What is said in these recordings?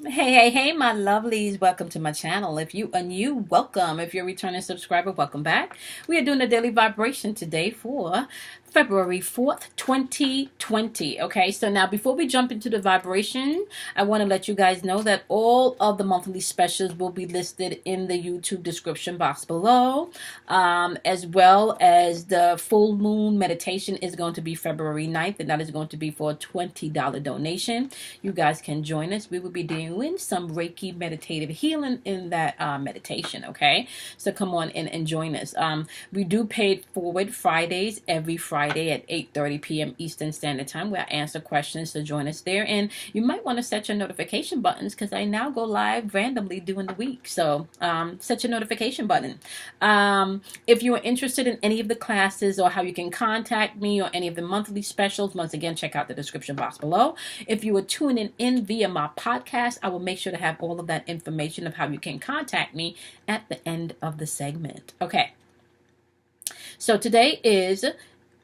Hey, my lovelies. Welcome to my channel. If you are new, welcome. If you're a returning subscriber, welcome back. We are doing a daily vibration today for February 4th, 2020. Okay, so now before we jump into the vibration, I want to let you guys know that all of the monthly specials will be listed in the YouTube description box below, as well as the full moon meditation is going to be February 9th, and that is going to be for a $20 donation. You guys can join us. We will be doing some Reiki meditative healing in that meditation. Okay, so come on in and join us. We do pay it forward Fridays, every Friday at 8:30 p.m. Eastern Standard Time, where I answer questions. So join us there, and you might want to set your notification buttons because I now go live randomly during the week. So set your notification button. If you are interested in any of the classes or how you can contact me or any of the monthly specials, once again, check out the description box below. If you are tuning in via my podcast, I will make sure to have all of that information of how you can contact me at the end of the segment. Okay. So today is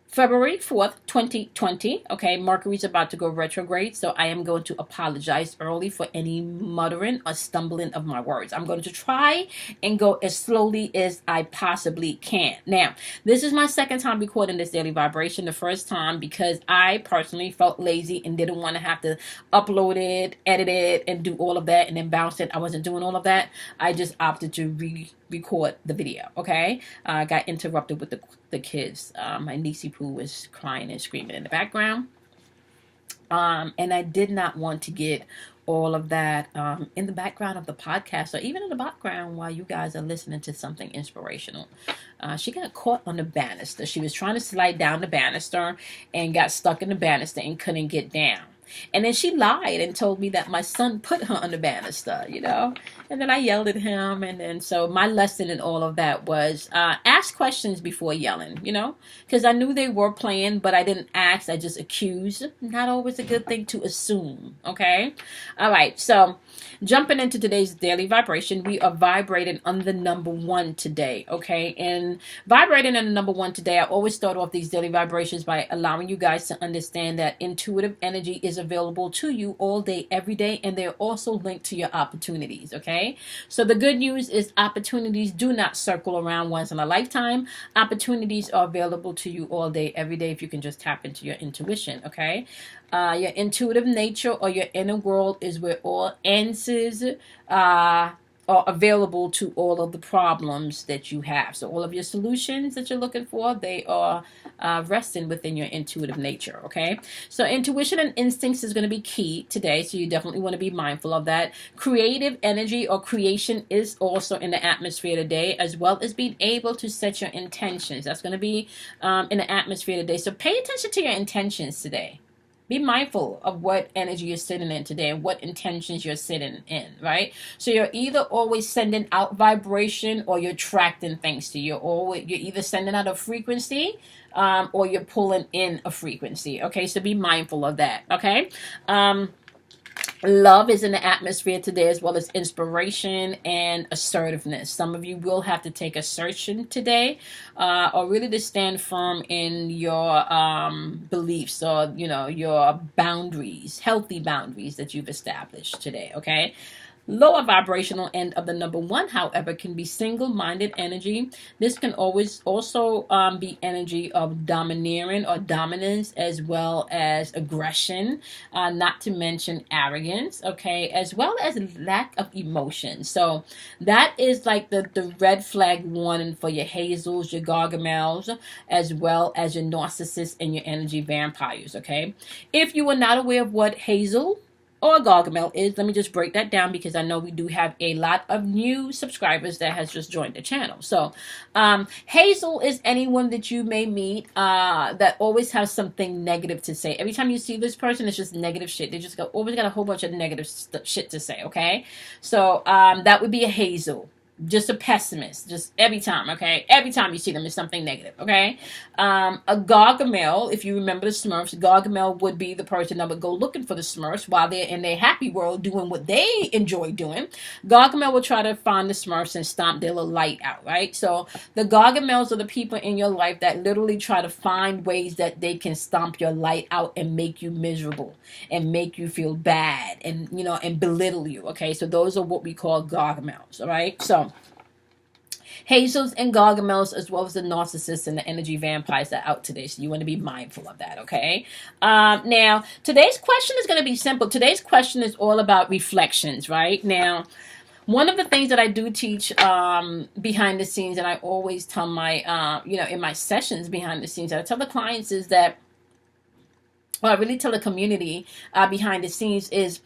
February 4th, 2020. Okay, Mercury's about to go retrograde, so I am going to apologize early for any muttering or stumbling of my words. I'm going to try and go as slowly as I possibly can. Now, this is my second time recording this daily vibration. The first time because I personally felt lazy and didn't want to have to upload it, edit it, and do all of that, and then bounce it. I wasn't doing all of that. I just opted to record the video. Okay, I got interrupted with the kids. My niecey Pooh was crying and screaming in the background, and I did not want to get all of that in the background of the podcast, or even in the background while you guys are listening to something inspirational. She got caught on the banister. She was trying to slide down the banister and got stuck in the banister and couldn't get down. And then she lied and told me that my son put her on the banister, And then I yelled at him. And then so my lesson in all of that was ask questions before yelling, Because I knew they were playing, but I didn't ask. I just accused. Not always a good thing to assume, okay? All right, so jumping into today's daily vibration, we are vibrating on the number 1 today, okay? And vibrating on the number 1 today, I always start off these daily vibrations by allowing you guys to understand that intuitive energy is available to you all day, every day, and they're also linked to your opportunities, okay? So the good news is opportunities do not circle around once in a lifetime. Opportunities are available to you all day, every day, if you can just tap into your intuition, okay? Your intuitive nature or your inner world is where all answers are available to all of the problems that you have. So all of your solutions that you're looking for, they are resting within your intuitive nature, okay? So intuition and instincts is going to be key today, so you definitely want to be mindful of that. Creative energy or creation is also in the atmosphere today, as well as being able to set your intentions. That's going to be in the atmosphere today. So pay attention to your intentions today. Be mindful of what energy you're sitting in today and what intentions you're sitting in, right? So you're either always sending out vibration or you're attracting things to you. You're either sending out a frequency or you're pulling in a frequency, okay? So be mindful of that, okay? Love is in the atmosphere today, as well as inspiration and assertiveness. Some of you will have to take assertion today, or really to stand firm in your beliefs, or your boundaries, healthy boundaries that you've established today. Okay. Lower vibrational end of the number 1, however, can be single-minded energy. This can always also be energy of domineering or dominance, as well as aggression, not to mention arrogance, okay, as well as lack of emotion. So that is like the red flag warning for your hazels, your gargamels, as well as your narcissists and your energy vampires, okay? If you are not aware of what hazel or Gargamel is, let me just break that down, because I know we do have a lot of new subscribers that has just joined the channel. So Hazel is anyone that you may meet that always has something negative to say. Every time you see this person, it's just negative shit. They always got a whole bunch of negative shit to say, okay? So that would be a Hazel. just a pessimist, just every time, okay? Every time you see them, it's something negative, okay? A Gargamel, if you remember the Smurfs, Gargamel would be the person that would go looking for the Smurfs while they're in their happy world doing what they enjoy doing. Gargamel will try to find the Smurfs and stomp their little light out, right? So the Gargamels are the people in your life that literally try to find ways that they can stomp your light out and make you miserable and make you feel bad and, you know, and belittle you, okay? So those are what we call Gargamels, all right? So Hazels and Gargamels, as well as the narcissists and the energy vampires, are out today. So you want to be mindful of that, okay? Now, today's question is going to be simple. Today's question is all about reflections, right? Now, one of the things that I do teach behind the scenes, and I always tell my, in my sessions behind the scenes, I tell the clients is that, well, I really tell the community behind the scenes is,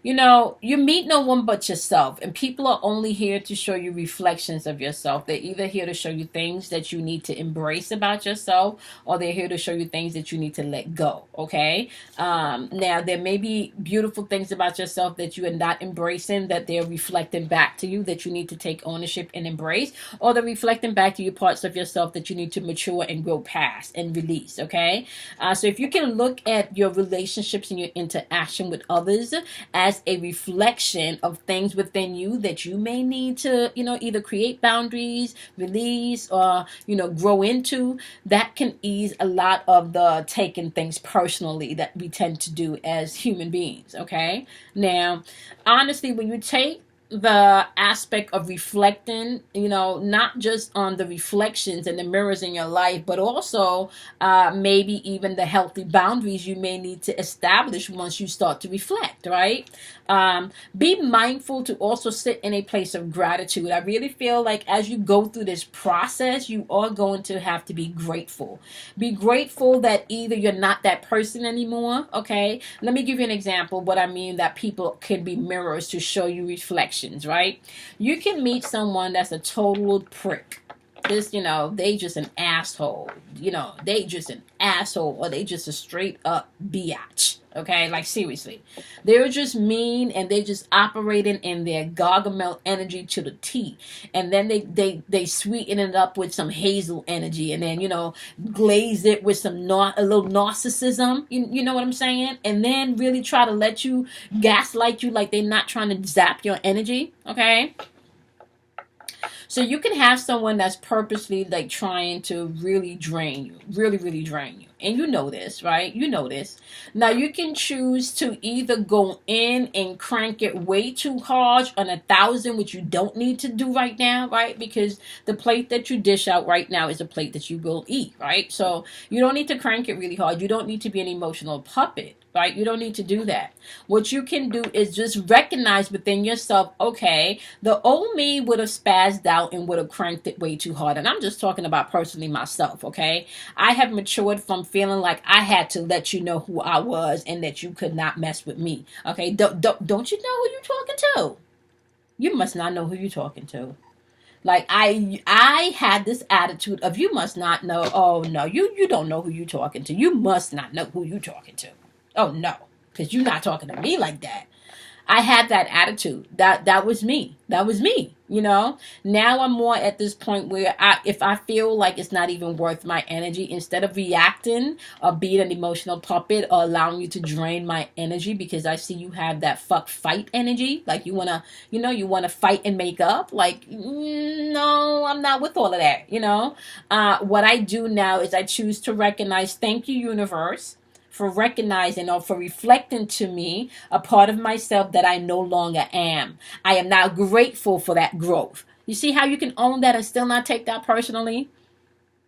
you know, you meet no one but yourself, and people are only here to show you reflections of yourself. They're either here to show you things that you need to embrace about yourself, or they're here to show you things that you need to let go, okay? Now, there may be beautiful things about yourself that you are not embracing, that they're reflecting back to you, that you need to take ownership and embrace, or they're reflecting back to you parts of yourself that you need to mature and grow past and release, okay? So if you can look at your relationships and your interaction with others as a reflection of things within you that you may need to, you know, either create boundaries, release, or, you know, grow into, that can ease a lot of the taking things personally that we tend to do as human beings, okay? Now, honestly, when you take the aspect of reflecting, you know, not just on the reflections and the mirrors in your life, but also maybe even the healthy boundaries you may need to establish once you start to reflect, right? Be mindful to also sit in a place of gratitude. I really feel like as you go through this process, you are going to have to be grateful. Be grateful that either you're not that person anymore, okay? Let me give you an example of what I mean that people can be mirrors to show you reflections, right? You can meet someone that's a total prick. This, you know, they just an asshole. You know, they just an asshole, or they just a straight up biatch. Okay, like seriously, they're just mean and they just operating in their Gargamel energy to the T, and then they sweeten it up with some hazel energy, and then, you know, glaze it with some a little narcissism. You know what I'm saying? And then really try to let you gaslight you like they're not trying to zap your energy. Okay. So you can have someone that's purposely like trying to really drain you, really drain you. And you know this, right? You know this. Now you can choose to either go in and crank it way too hard on 1,000, which you don't need to do right now, right? Because the plate that you dish out right now is a plate that you will eat, right? So you don't need to crank it really hard. You don't need to be an emotional puppet. Right? You don't need to do that. What you can do is just recognize within yourself, okay, the old me would have spazzed out and would have cranked it way too hard. And I'm just talking about personally myself, okay? I have matured from feeling like I had to let you know who I was and that you could not mess with me, okay? Don't you know who you're talking to? You must not know who you're talking to. Like I had this attitude of you must not know. Oh no, you don't know who you're talking to. You must not know who you're talking to. Oh no, because you're not talking to me like that. I had that attitude. That was me. That was me. You know. Now I'm more at this point where if I feel like it's not even worth my energy, instead of reacting or being an emotional puppet or allowing you to drain my energy, because I see you have that fuck fight energy, like you wanna fight and make up. Like, no, I'm not with all of that. You know. What I do now is I choose to recognize. Thank you, universe, for recognizing or for reflecting to me a part of myself that I no longer am. I am now grateful for that growth. You see how you can own that and still not take that personally?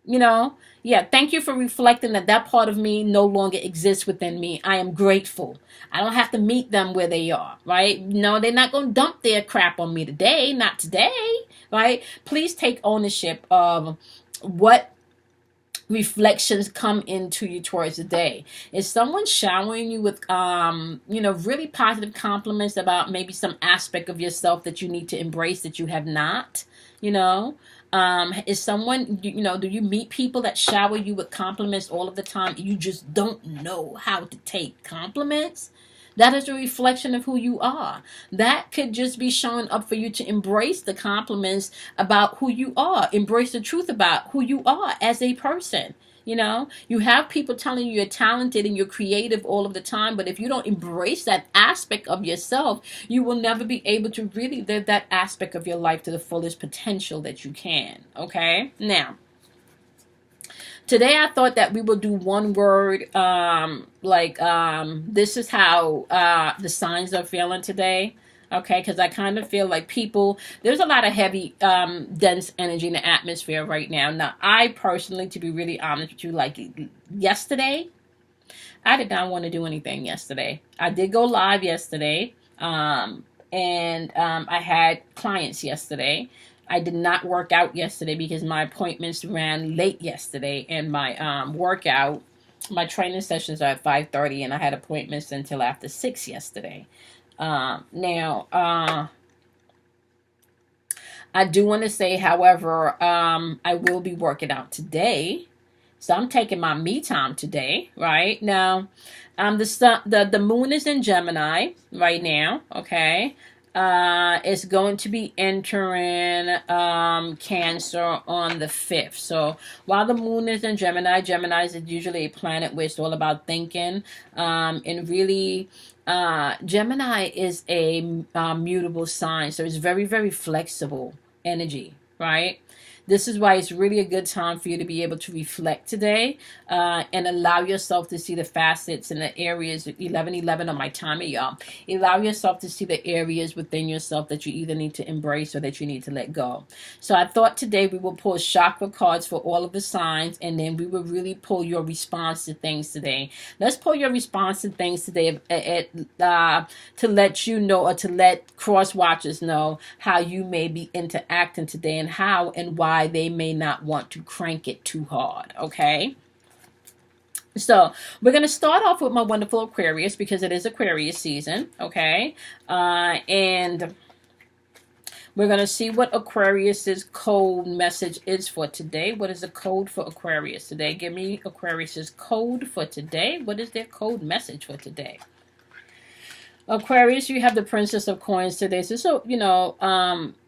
You know? Yeah, thank you for reflecting that part of me no longer exists within me. I am grateful. I don't have to meet them where they are, right? No, they're not going to dump their crap on me today. Not today, right? Please take ownership of what reflections come into you towards the day. Is someone showering you with really positive compliments about maybe some aspect of yourself that you need to embrace that you have not? Is someone, do you meet people that shower you with compliments all of the time? You just don't know how to take compliments. That is a reflection of who you are. That could just be showing up for you to embrace the compliments about who you are, embrace the truth about who you are as a person. You know, you have people telling you you're talented and you're creative all of the time, but if you don't embrace that aspect of yourself, you will never be able to really live that aspect of your life to the fullest potential that you can. Okay? Now, today I thought that we will do one word, this is how the signs are feeling today. Okay, because I kind of feel like people, there's a lot of heavy, dense energy in the atmosphere right now. Now, I personally, to be really honest with you, like yesterday, I did not want to do anything yesterday. I did go live yesterday, and I had clients yesterday. I did not work out yesterday because my appointments ran late yesterday, and my workout, my training sessions are at 5:30, and I had appointments until after 6 yesterday. Now, I do want to say, however, I will be working out today. So I'm taking my me time today, right? Now, the moon is in Gemini right now, okay? It's going to be entering Cancer on the 5th. So while the moon is in Gemini, Gemini is usually a planet where it's all about thinking, and really Gemini is a mutable sign, so it's very, very flexible energy, right? This is why it's really a good time for you to be able to reflect today, and allow yourself to see the facets and the areas. 11:11 on my timer, y'all. Allow yourself to see the areas within yourself that you either need to embrace or that you need to let go. So I thought today we will pull chakra cards for all of the signs, and then we will really pull your response to things today. Let's pull your response to things today to let you know, or to let cross watchers know how you may be interacting today, and how and why they may not want to crank it too hard. Okay, so we're going to start off with my wonderful Aquarius, because it is Aquarius season. Okay, and we're going to see what Aquarius's code message is for today. What is the code for Aquarius today? Give me Aquarius's code for today. What is their code message for today? Aquarius, you have the Princess of Coins today. So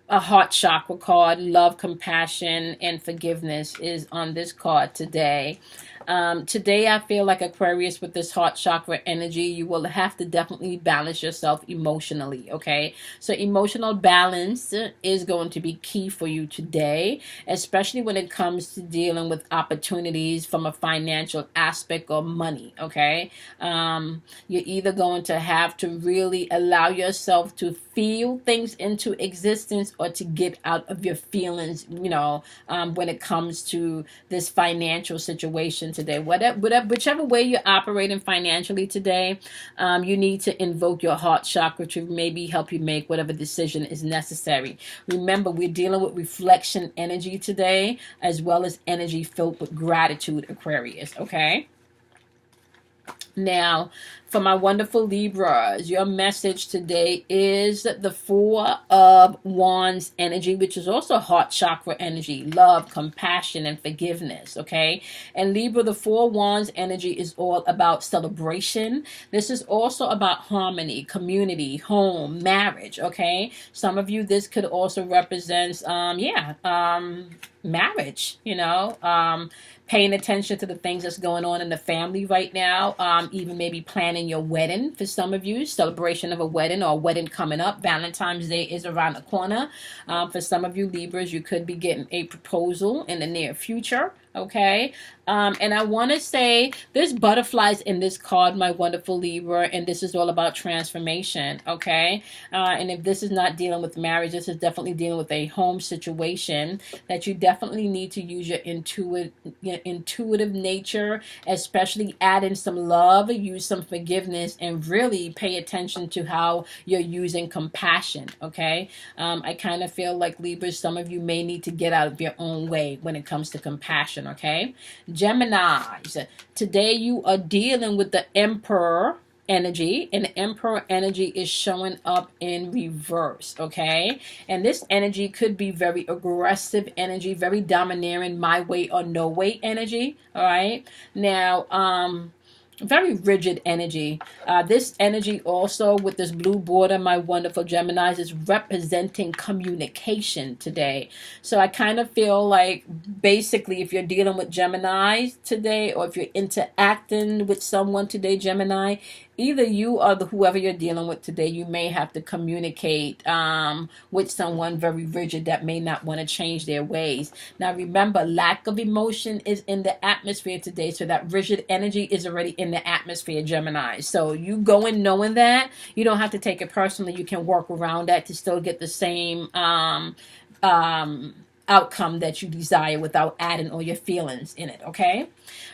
a heart chakra card. Love, compassion, and forgiveness is on this card today. Today I feel like Aquarius, with this heart chakra energy, you will have to definitely balance yourself emotionally, okay? So emotional balance is going to be key for you today, especially when it comes to dealing with opportunities from a financial aspect or money, okay? You're either going to have to really allow yourself to feel things into existence, or to get out of your feelings, when it comes to this financial situation today. Whichever way you're operating financially today, you need to invoke your heart chakra to maybe help you make whatever decision is necessary. Remember, we're dealing with reflection energy today, as well as energy filled with gratitude, Aquarius, okay? Now, for my wonderful Libras, your message today is the Four of Wands energy, which is also heart chakra energy, love, compassion, and forgiveness, okay? And Libra, the Four of Wands energy is all about celebration. This is also about harmony, community, home, marriage, okay? Some of you, this could also represent, marriage, paying attention to the things that's going on in the family right now, even maybe planning your wedding. For some of you, celebration of a wedding or a wedding coming up. Valentine's Day is around the corner. For some of you Libras, you could be getting a proposal in the near future. Okay, and I want to say there's butterflies in this card, my wonderful Libra, and this is all about transformation. Okay, and if this is not dealing with marriage, this is definitely dealing with a home situation that you definitely need to use your intuitive nature, especially add in some love, use some forgiveness, and really pay attention to how you're using compassion. Okay, I kind of feel like Libras, some of you may need to get out of your own way when it comes to compassion. Okay, Geminis, today you are dealing with the Emperor energy, and the Emperor energy is showing up in reverse. Okay, and this energy could be very aggressive energy, very domineering, my way or no way energy. All right, now very rigid energy. This energy also with this blue border, my wonderful Geminis, is representing communication today. So I kind of feel like basically if you're dealing with Geminis today, or if you're interacting with someone today, Gemini, either you or whoever you're dealing with today, you may have to communicate with someone very rigid that may not want to change their ways. Now remember, lack of emotion is in the atmosphere today, so that rigid energy is already in the atmosphere, Gemini. So you go in knowing that. You don't have to take it personally. You can work around that to still get the same outcome that you desire without adding all your feelings in it, okay?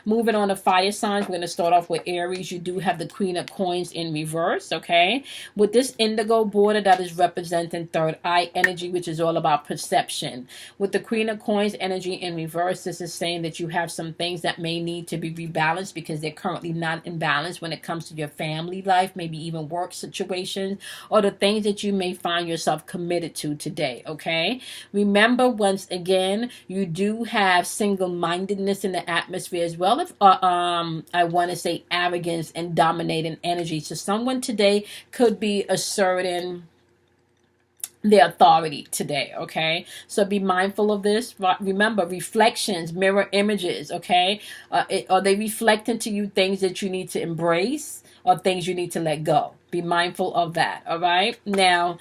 Moving on to fire signs, we're going to start off with Aries. You do have the Queen of Coins in reverse, okay? With this indigo border, that is representing third eye energy, which is all about perception. With the Queen of Coins energy in reverse, this is saying that you have some things that may need to be rebalanced because they're currently not in balance when it comes to your family life, maybe even work situations, or the things that you may find yourself committed to today, okay? Remember, once again, you do have single-mindedness in the atmosphere as well as I want to say arrogance and dominating energy. So someone today could be asserting their authority today, okay? So be mindful of this. Remember, reflections, mirror images, okay? Are they reflecting to you things that you need to embrace or things you need to let go? Be mindful of that, all right? Now,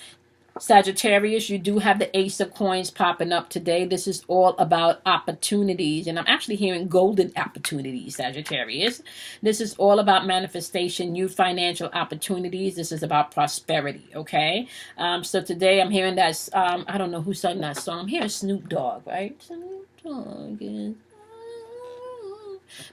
Sagittarius, you do have the Ace of Coins popping up today. This is all about opportunities, and I'm actually hearing golden opportunities, Sagittarius. This is all about manifestation, new financial opportunities. This is about prosperity, okay? So today I'm hearing that, I don't know who sung that song. I'm hearing Snoop Dogg, right? Snoop Dogg is...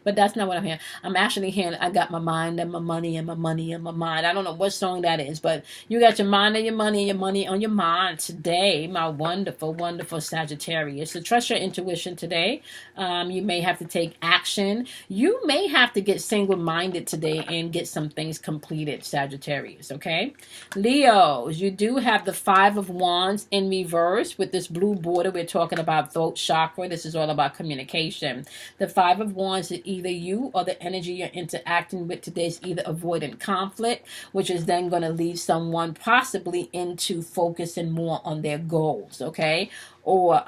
But that's not what I'm hearing. I'm actually hearing, I got my mind and my money and my money and my mind. I don't know what song that is, but you got your mind and your money on your mind today, my wonderful, wonderful Sagittarius. So trust your intuition today. You may have to take action. You may have to get single-minded today and get some things completed, Sagittarius, okay? Leos, you do have the Five of Wands in reverse with this blue border. We're talking about throat chakra. This is all about communication. The Five of Wands, either you or the energy you're interacting with today is either avoiding conflict, which is then going to lead someone possibly into focusing more on their goals, okay? Or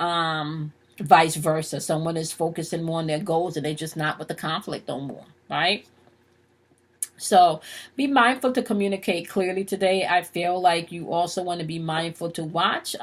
vice versa. Someone is focusing more on their goals and they're just not with the conflict no more, right? So be mindful to communicate clearly today. I feel like you also want to be mindful to watch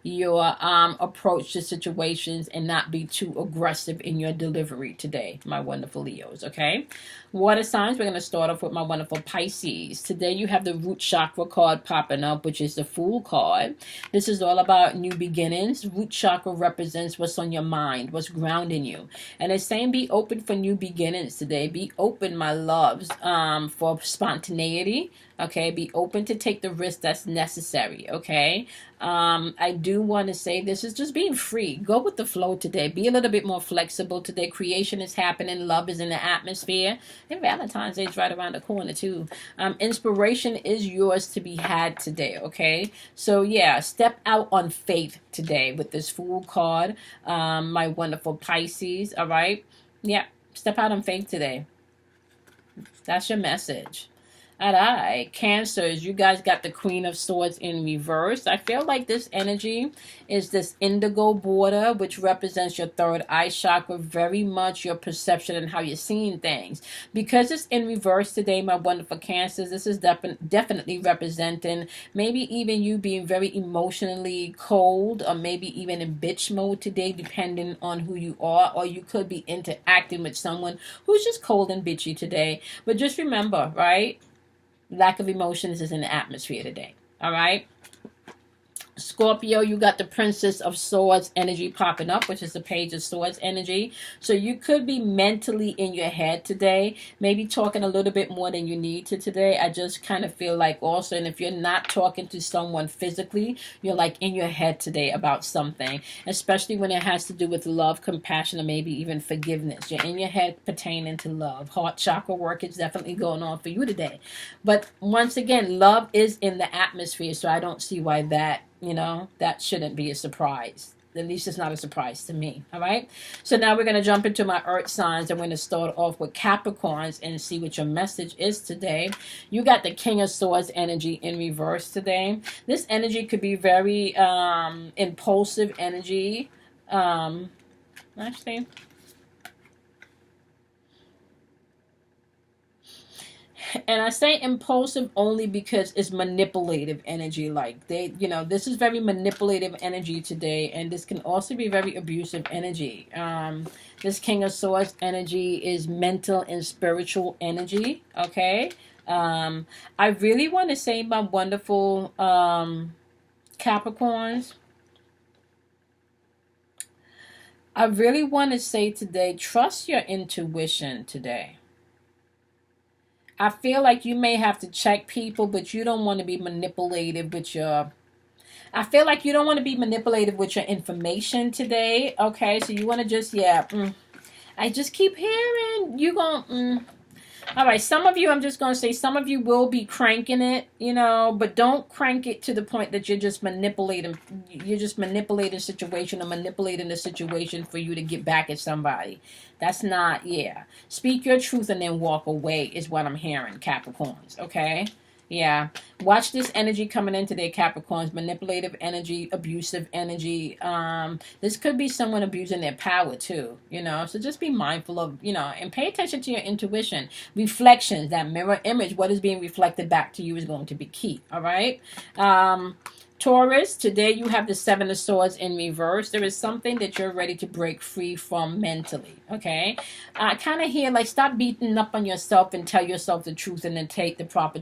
your approach to situations and not be too aggressive in your delivery today, my wonderful Leos, okay? Water signs, we're going to start off with my wonderful Pisces. Today you have the root chakra card popping up, which is the Fool card. This is all about new beginnings. Root chakra represents what's on your mind, what's grounding you. And it's saying be open for new beginnings today. Be open, my loves, for spontaneity. Okay, be open to take the risk that's necessary, okay? I do want to say this is just being free. Go with the flow today. Be a little bit more flexible today. Creation is happening. Love is in the atmosphere. And Valentine's Day is right around the corner, too. Inspiration is yours to be had today, okay? So, yeah, step out on faith today with this Fool card. My wonderful Pisces, all right? Yeah, step out on faith today. That's your message. All right, Cancers, you guys got the Queen of Swords in reverse. I feel like this energy is this indigo border, which represents your third eye chakra, very much your perception and how you're seeing things. Because it's in reverse today, my wonderful Cancers, this is definitely representing maybe even you being very emotionally cold or maybe even in bitch mode today, depending on who you are. Or you could be interacting with someone who's just cold and bitchy today. But just remember, right? Lack of emotions is in the atmosphere today. All right. Scorpio, you got the Princess of Swords energy popping up, which is the Page of Swords energy. So you could be mentally in your head today, maybe talking a little bit more than you need to today. I just kind of feel like also, and if you're not talking to someone physically, you're like in your head today about something, especially when it has to do with love, compassion, or maybe even forgiveness. You're in your head pertaining to love. Heart chakra work is definitely going on for you today. But once again, love is in the atmosphere, so I don't see why that, that shouldn't be a surprise At least it's not a surprise to me. All right. So now we're going to jump into my earth signs. I'm going to start off with Capricorns and see what your message is today. You got the King of Swords energy in reverse today. This energy could be very impulsive energy. Actually, and I say impulsive only because it's manipulative energy. Like this is very manipulative energy today, and this can also be very abusive energy. This King of Swords energy is mental and spiritual energy. Okay. I really want to say, my wonderful Capricorns, I really want to say today, trust your intuition today. I feel like you may have to check people, but you don't want to be manipulative with your... I feel like you don't want to be manipulative with your information today. Okay, so you want to just, I just keep hearing you going, All right, some of you, I'm just going to say, some of you will be cranking it, but don't crank it to the point that you're just manipulating. You're just manipulating the situation or manipulating the situation for you to get back at somebody. That's not, Speak your truth and then walk away is what I'm hearing, Capricorns, okay? Yeah. Watch this energy coming in today, Capricorns. Manipulative energy, abusive energy. This could be someone abusing their power too, So just be mindful of, and pay attention to your intuition. Reflections, that mirror image, what is being reflected back to you is going to be key, all right? Taurus, today you have the Seven of Swords in reverse. There is something that you're ready to break free from mentally, okay? I kind of hear, like, stop beating up on yourself and tell yourself the truth and then take the proper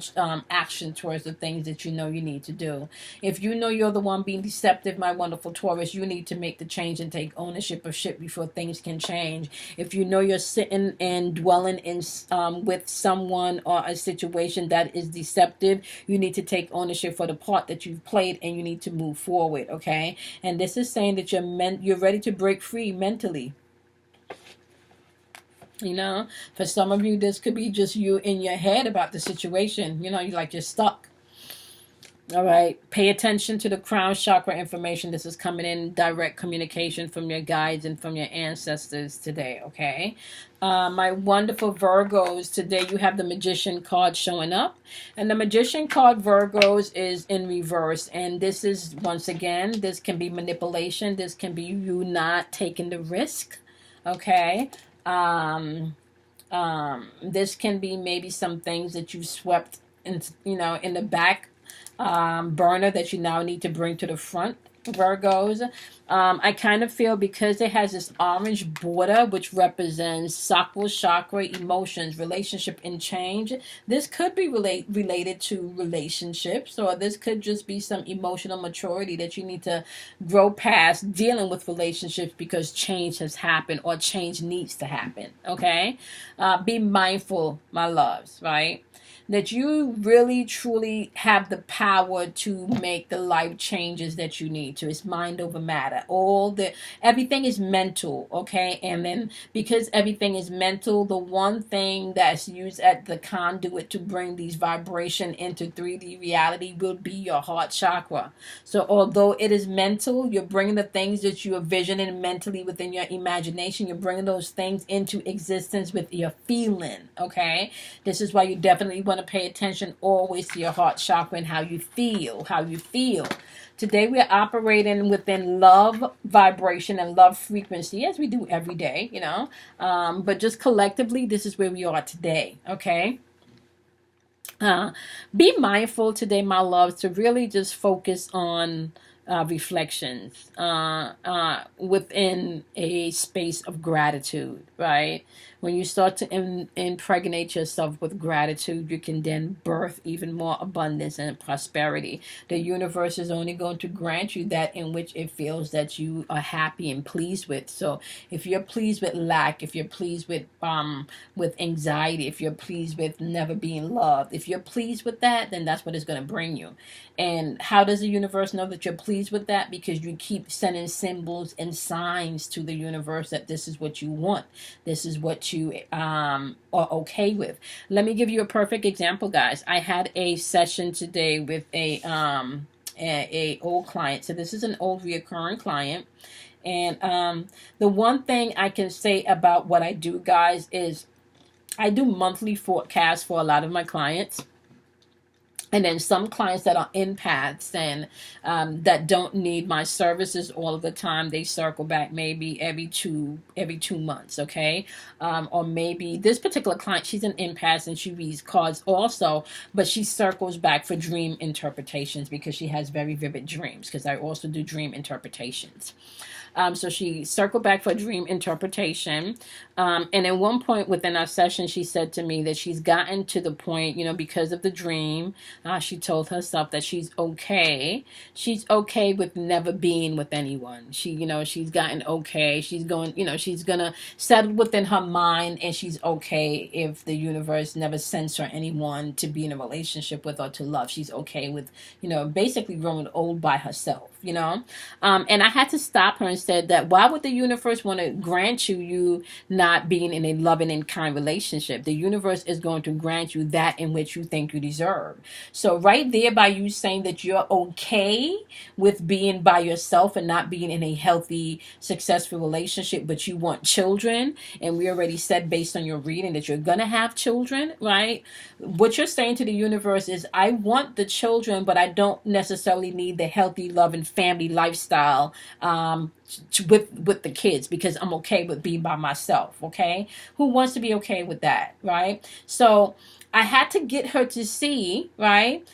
action towards the things that you know you need to do. If you know you're the one being deceptive, my wonderful Taurus, you need to make the change and take ownership of shit before things can change. If you know you're sitting and dwelling in with someone or a situation that is deceptive, you need to take ownership for the part that you've played, and you need to move forward, okay? And this is saying that you're ready to break free mentally. For some of you, this could be just you in your head about the situation. You're stuck. All right. Pay attention to the crown chakra information. This is coming in direct communication from your guides and from your ancestors today, okay? My wonderful Virgos, today you have the Magician card showing up. And the Magician card, Virgos, is in reverse. And this is, once again, this can be manipulation. This can be you not taking the risk, okay? This can be maybe some things that you swept in, in the back burner that you now need to bring to the front, Virgos. I kind of feel because it has this orange border, which represents sacral chakra, emotions, relationship, and change. This could be related to relationships, or this could just be some emotional maturity that you need to grow past dealing with relationships because change has happened or change needs to happen, okay? Be mindful, my loves, right? That you really truly have the power to make the life changes that you need to. It's mind over matter. Everything is mental, okay? And then because everything is mental, the one thing that's used at the conduit to bring these vibration into 3D reality will be your heart chakra. So although it is mental, you're bringing the things that you are visioning mentally within your imagination. You're bringing those things into existence with your feeling, okay? This is why you definitely want to pay attention always to your heart chakra and how you feel. Today we're operating within love vibration and love frequency, as we do every day, but just collectively, this is where we are today, okay? Be mindful today, my loves, to really just focus on reflections within a space of gratitude, right? When you start to impregnate yourself with gratitude, you can then birth even more abundance and prosperity. The universe is only going to grant you that in which it feels that you are happy and pleased with. So if you're pleased with lack, if you're pleased with anxiety, if you're pleased with never being loved, if you're pleased with that, then that's what it's going to bring you. And how does the universe know that you're pleased with that? Because you keep sending symbols and signs to the universe that this is what you want. This is what you are okay with. Let me give you a perfect example, guys. I had a session today with a a old client. So this is an old reoccurring client. And the one thing I can say about what I do, guys, is I do monthly forecasts for a lot of my clients. And then some clients that are empaths and that don't need my services all of the time, they circle back maybe every 2 months, okay? Or maybe this particular client, she's an empath and she reads cards also, but she circles back for dream interpretations because she has very vivid dreams, because I also do dream interpretations. So she circled back for dream interpretation. And at one point within our session, she said to me that she's gotten to the point, because of the dream, she told herself that she's okay. She's okay with never being with anyone. She's gotten okay. She's going, she's going to settle within her mind, and she's okay if the universe never sends her anyone to be in a relationship with or to love. She's okay with, basically growing old by herself, and I had to stop her and said that why would the universe want to grant you not being in a loving and kind relationship? The universe is going to grant you that in which you think you deserve. So right there, by you saying that you're okay with being by yourself and not being in a healthy, successful relationship, but you want children, and we already said based on your reading that you're going to have children, right? What you're saying to the universe is, I want the children, but I don't necessarily need the healthy, loving family lifestyle with the kids, because I'm okay with being by myself. Okay, who wants to be okay with that, right? So I had to get her to see, right,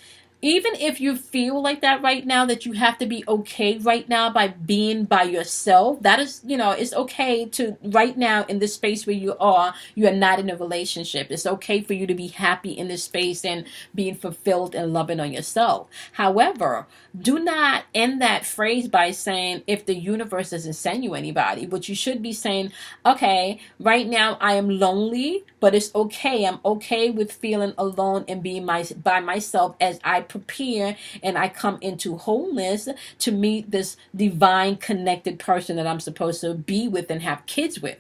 even if you feel like that right now, that you have to be okay right now by being by yourself, that is, it's okay to right now in this space where you are not in a relationship. It's okay for you to be happy in this space and being fulfilled and loving on yourself. However, do not end that phrase by saying, if the universe doesn't send you anybody. What you should be saying, okay, right now I am lonely, but it's okay. I'm okay with feeling alone and being by myself as I prepare and I come into wholeness to meet this divine connected person that I'm supposed to be with and have kids with.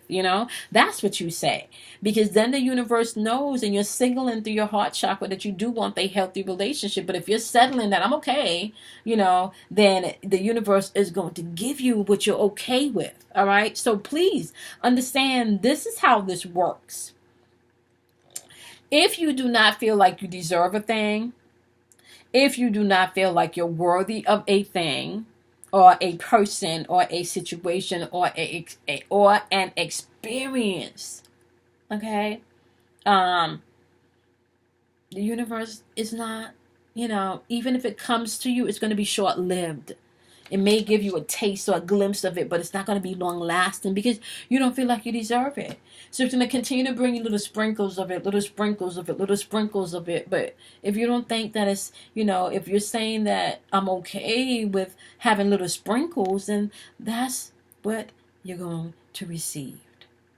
That's what you say, because then the universe knows, and you're signaling through your heart chakra that you do want a healthy relationship. But if you're settling that I'm okay, then the universe is going to give you what you're okay with. All right. So please understand, this is how this works. If you do not feel like you deserve a thing, if you do not feel like you're worthy of a thing or a person or a situation or an experience, okay, the universe is not, even if it comes to you, it's going to be short-lived. It may give you a taste or a glimpse of it, but it's not going to be long-lasting because you don't feel like you deserve it. So it's going to continue to bring you little sprinkles of it, little sprinkles of it, little sprinkles of it. But if you don't think that it's, if you're saying that I'm okay with having little sprinkles, then that's what you're going to receive.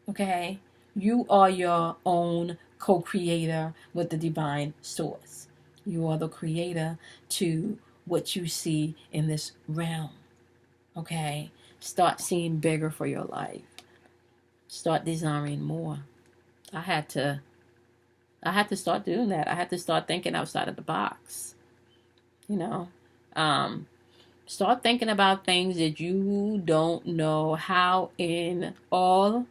Okay? You are your own co-creator with the divine source. You are the creator to what you see in this realm. Okay? Start seeing bigger for your life. Start desiring more. I had to start doing that. I had to start thinking outside of the box. Start thinking about things that you don't know how in all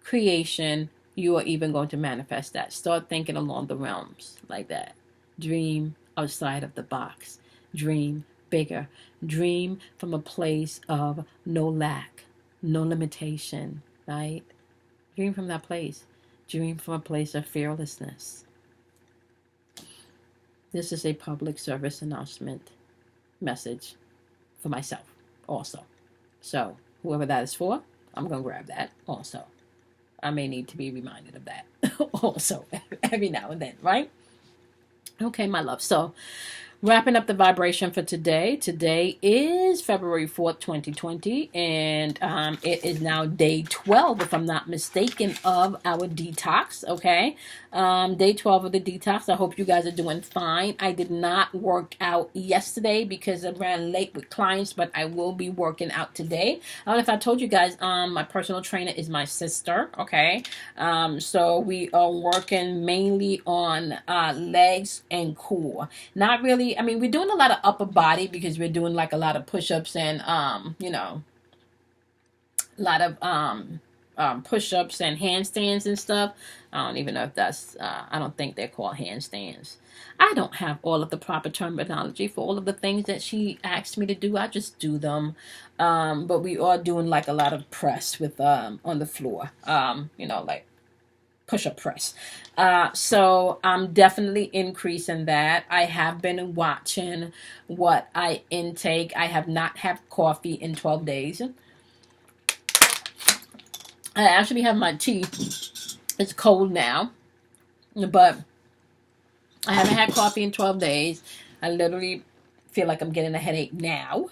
creation you are even going to manifest that. Start thinking along the realms like that. Dream outside of the box. Dream bigger. Dream from a place of no lack, no limitation, right? Dream from that place. Dream from a place of fearlessness. This is a public service announcement message for myself also. So whoever that is for, I'm going to grab that also. I may need to be reminded of that also every now and then, right? Okay, my love. So wrapping up the vibration for today. Today is February 4th, 2020, and it is now day 12, if I'm not mistaken, of our detox, okay? Day 12 of the detox. I hope you guys are doing fine. I did not work out yesterday because I ran late with clients, but I will be working out today. I don't know if I told you guys, my personal trainer is my sister, okay? So we are working mainly on legs and core. Not really definitely, I mean, we're doing a lot of upper body because we're doing like a lot of push-ups and, you know, a lot of push-ups and handstands and stuff. I don't even know if that's, I don't think they're called handstands. I don't have all of the proper terminology for all of the things that she asked me to do. I just do them. But we are doing like a lot of press with, on the floor, you know, like push-up press. So I'm definitely increasing that. I have been watching what I intake. I have not had coffee in 12 days. I actually have my tea. It's cold now, but I haven't had coffee in 12 days. I literally feel like I'm getting a headache now.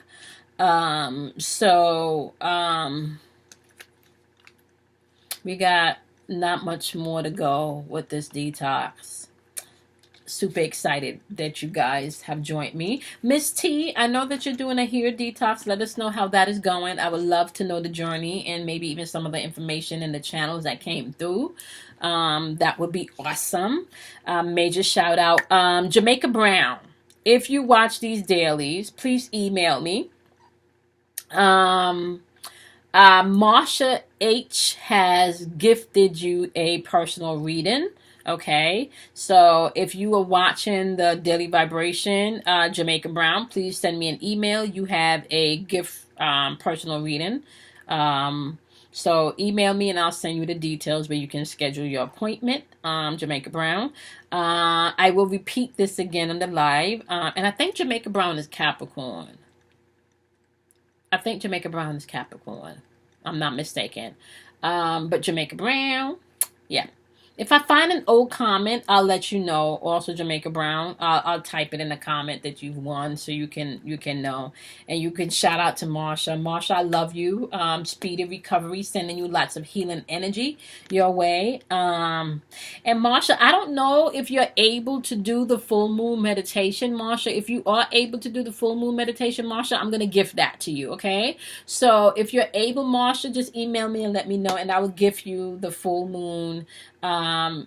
We got not much more to go with this detox. Super excited that you guys have joined me. Miss T, I know that you're doing a hair detox. Let us know how that is going. I would love to know the journey and maybe even some of the information in the channels that came through. That would be awesome. Major shout out. Jamaica Brown, if you watch these dailies, please email me. Marsha H has gifted you a personal reading. Okay, so if you are watching the Daily Vibration, Jamaica Brown, please send me an email. You have a gift, personal reading. So email me and I'll send you the details where you can schedule your appointment, Jamaica Brown. I will repeat this again on the live. And I think Jamaica Brown is Capricorn. I'm not mistaken. But Jamaica Brown, yeah. If I find an old comment, I'll let you know. Also, Jamaica Brown, I'll type it in the comment that you've won, so you can know, and you can shout out to Marsha. Marsha, I love you. Speedy recovery, sending you lots of healing energy your way. And Marsha, I don't know if you're able to do the full moon meditation, Marsha. If you are able to do the full moon meditation, Marsha, I'm gonna gift that to you. Okay. So if you're able, Marsha, just email me and let me know, and I will gift you the full moon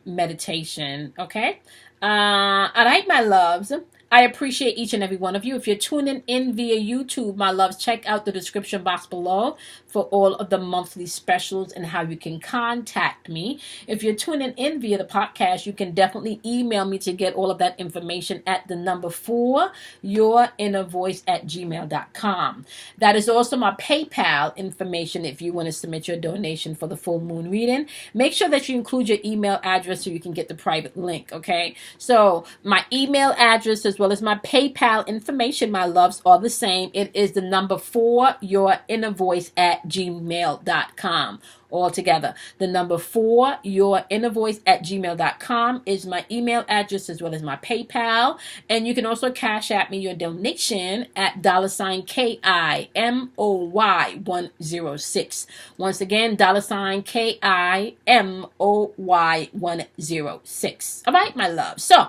meditation. Okay. All right, my loves. I appreciate each and every one of you. If you're tuning in via YouTube, my loves, check out the description box below for all of the monthly specials and how you can contact me. If you're tuning in via the podcast, you can definitely email me to get all of that information at the number 4 yourinnervoice@gmail.com. That is also my PayPal information if you want to submit your donation for the full moon reading. Make sure that you include your email address so you can get the private link, okay? So my email address as well as my PayPal information, my loves, are the same. It is the number 4 yourinnervoice@gmail.com. All together. The number 4 yourinnervoice@gmail.com is my email address as well as my PayPal. And you can also cash at me your donation at $KIMOY106. Once again, $KIMOY106. All right, my love. So,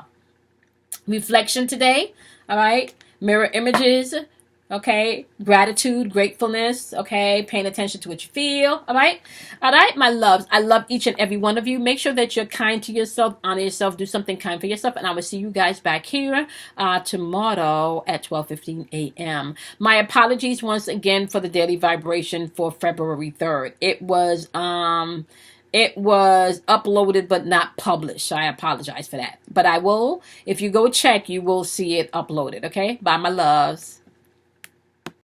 reflection today. All right. Mirror images. Okay. Gratitude, gratefulness. Okay. Paying attention to what you feel. All right. All right, my loves. I love each and every one of you. Make sure that you're kind to yourself, honor yourself, do something kind for yourself. And I will see you guys back here tomorrow at 12:15 a.m. My apologies once again for the daily vibration for February 3rd. It was uploaded but not published. I apologize for that. But I will, if you go check, you will see it uploaded. Okay? Bye, my loves.